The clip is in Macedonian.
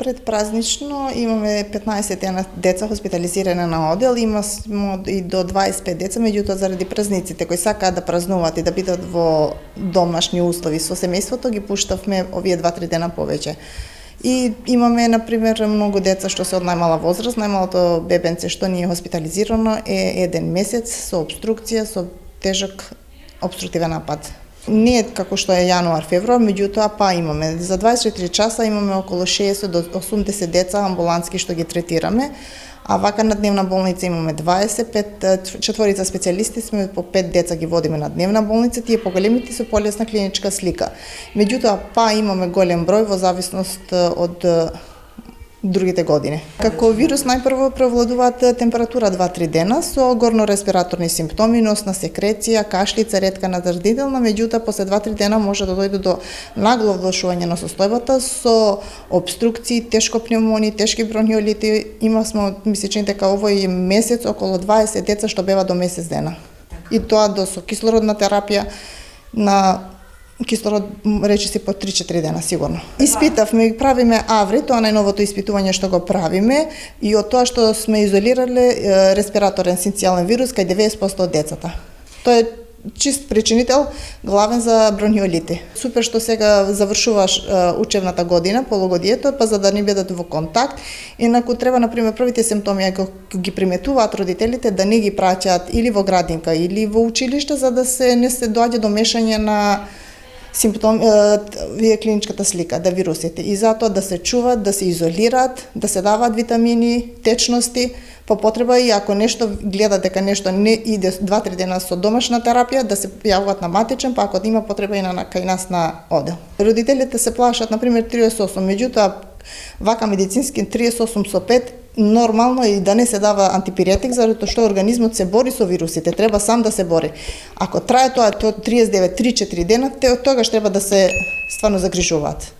Предпразнично имаме 15 деца хоспитализирани на одел, има и до 25 деца, меѓутоа заради празниците кои сакаат да празнуваат и да бидат во домашни услови со семејството, ги пуштавме овие 2-3 дена повеќе. И имаме, например, многу деца што се од најмала возраст. Најмалото бебенце што ни е хоспитализирано е 1 месец со обструкција, со тежок обструктивен напад. Не е како што е јануар-февруар, меѓутоа имаме. За 24 часа имаме околу 60 до 80 деца амбулантски што ги третираме, а вака на дневна болница имаме 25, четворица специјалисти сме, по 5 деца ги водиме на дневна болница, тие поголемите се полесна клиничка слика. Меѓутоа имаме голем број во зависност од другите години. Како вирус најпрво превладуваат температура 2-3 дена со горно-респираторни симптоми, носна секреција, кашлица, ретка надзрдителна, меѓутоа после 2-3 дена може да дојде до нагло влошување на состојбата со обструкции, тешко пневмонии, тешки бронхиолити. Имавме, ми се чини дека овој месец околу 20 деца што бева до месец дена. И тоа со кислородна терапија на кислород речиси по 3-4 дена сигурно. Испитавме, правиме АВРИ, тоа најновото испитување што го правиме, и од тоа што сме изолирале респираторен синцијален вирус кај 90% од децата. Тоа е чист причинител главен за бронхиолити. Супер што сега завршуваш учебната година, полугодието, за да не бидат во контакт. Инаку треба, например, првите симптоми ако ги приметуваат родителите да не ги праќаат или во градинка или во училиште, за да не се доаѓа до мешање на клиничката слика, да вирусите. И затоа да се чуваат, да се изолираат, да се даваат витамини, течности, по потреба, и ако нешто гледат дека нешто не иде 2-3 дена со домашна терапија, да се јавуваат на матичен, па ако има потреба и кај нас на одел. Родителите се плашат, например, 38, меѓутоа вака медицински 38 со 5 нормално и да не се дава антипиретик, затоа што организмот се бори со вирусите, треба сам да се бори. Ако трае тоа 39-3-4 дена, тогаш треба да се стварно загрижуваат.